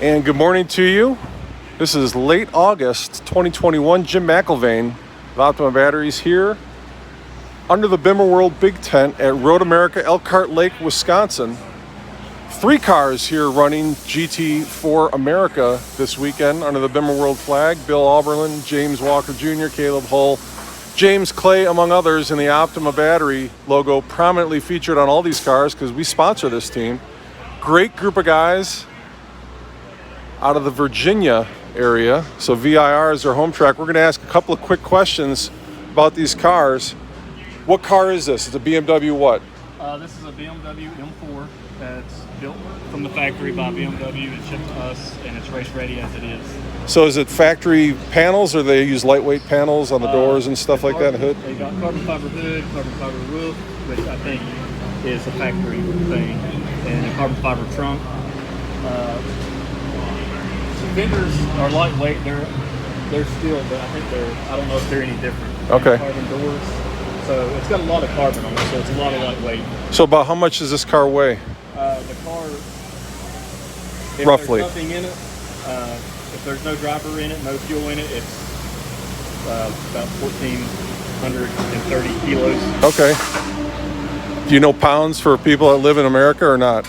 And good morning to you. This is late August 2021. Jim McIlvain of Optima Batteries here under the BimmerWorld Big Tent at Road America, Elkhart Lake, Wisconsin. 3 cars here running GT4 America this weekend under the BimmerWorld flag. Bill Auberlin, James Walker Jr., Caleb Hull, James Clay, among others, and the Optima Battery logo prominently featured on all these cars because we sponsor this team. Great group of guys out of the Virginia area. So VIR is their home track. We're going to ask a couple of quick questions about these cars. What car is this? It's a BMW what? This is a BMW M4 that's built from the factory by BMW. It's shipped to us and it's race ready as it is. So is it factory panels or they use lightweight panels on the doors and stuff like that, hood? They got carbon fiber hood, carbon fiber roof, which I think is a factory thing, and a carbon fiber trunk. Fenders are lightweight. They're steel, but I think I don't know if they're any different. Okay. Carbon doors. So it's got a lot of carbon on it, so it's a lot of lightweight. So about how much does this car weigh? The car, if roughly. There's nothing in it, if there's no driver in it, no fuel in it, it's about 1,430 kilos. Okay. Do you know pounds for people that live in America or not?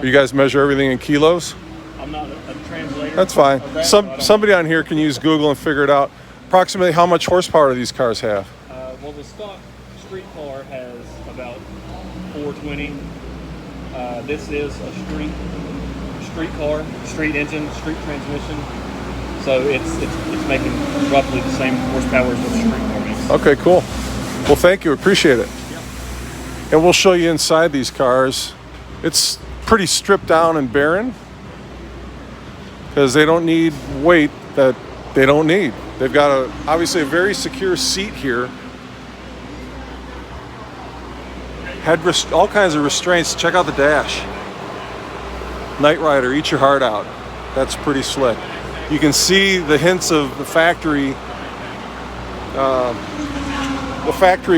You guys measure everything in kilos? I'm not a translator. That's fine. Somebody on here can use Google and figure it out. Approximately how much horsepower do these cars have? Well, the stock street car has about 420. This is a street car, street engine, street transmission. So it's making roughly the same horsepower as what the street car makes. Okay, cool. Well, thank you. Appreciate it. Yep. And we'll show you inside these cars. It's pretty stripped down and barren because they don't need weight that they don't need. They've got obviously a very secure seat here. All kinds of restraints. Check out the dash. Knight Rider, eat your heart out. That's pretty slick. You can see the hints of the factory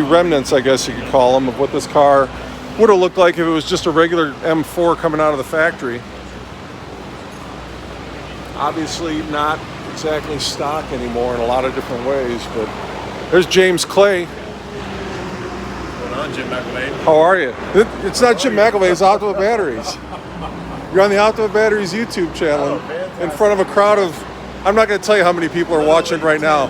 remnants, I guess you could call them, of what this car would have looked like if it was just a regular M4 coming out of the factory. Obviously not exactly stock anymore in a lot of different ways, but there's James Clay. What's going on, Jim McIlvain? How are you? It's not Jim McIlvain, it's Optima Batteries. You're on the Optima Batteries YouTube channel in front of a crowd of, I'm not going to tell you how many people are watching right now,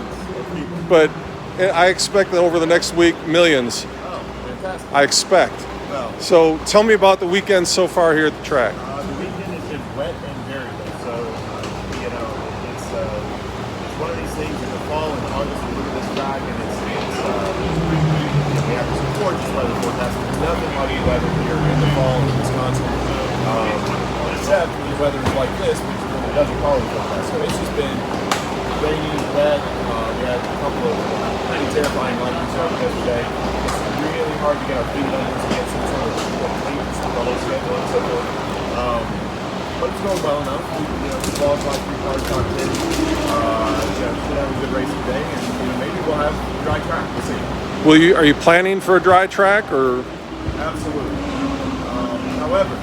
but I expect that over the next week, millions. Oh, fantastic. I expect. Well, So tell me about the weekend so far here at the track. the weekend has been wet and very wet, so it's one of these things in the fall and August. We look at this track and we have this gorgeous weather forecast. There's nothing like the weather here in the fall in Wisconsin, except when the weather is like this, which really doesn't follow the forecast. So it's just been rainy, wet. We had a couple of pretty terrifying lightning storms yesterday. It's really hard to get our feet under us and get some sort of clean follow schedule and so forth. But it's going well enough. We qualified 3 cars top 10. Should have a good race today, and maybe we'll have dry track. We'll see. Are you planning for a dry track or? Absolutely. However,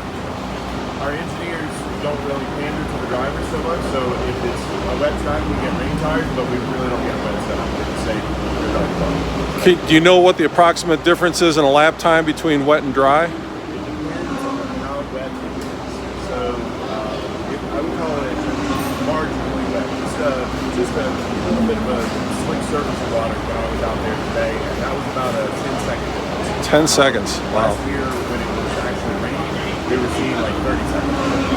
our engineers don't really pander to the drivers so much. So if it's a wet track, we get rain tires, but we really don't get wet stuff. It's safe. Do you know what the approximate difference is in a lap time between wet and dry? It depends on how wet it is. So I would call it marginally wet. Just a little bit of a slick surface of water when I was out there today, and that was about a 10-second difference. 10 seconds. Wow. Last year, when it was actually raining, we were seeing like 30 seconds.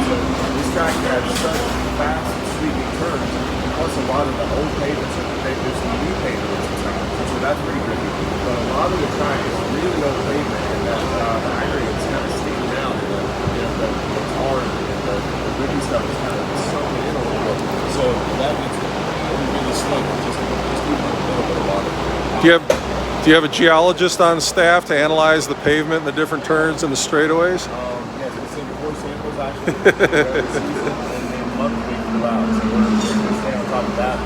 So this track has such fast, sweeping turns, plus a lot of the old pavements and there's some new pavements and stuff. So that's pretty good. But a lot of the track is really old pavement, and that area is kind of sticking out. The tar and the rippy stuff is kind of sunken in a little bit. So that makes it really slick. Just even a little bit of water. Do you have a geologist on staff to analyze the pavement and the different turns and the straightaways? Yeah, we sent 4 samples actually. And monthly throughout. So we're going to stay on top of that.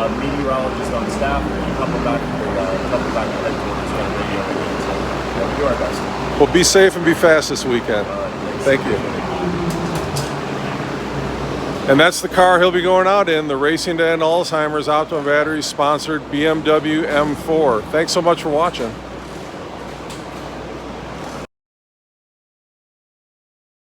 Meteorologist on staff, and a couple back at the headquarters on radio. So we do our best. Well, be safe and be fast this weekend. Thank you. And that's the car he'll be going out in, the Racing to End Alzheimer's Optima Batteries sponsored BMW M4. Thanks so much for watching.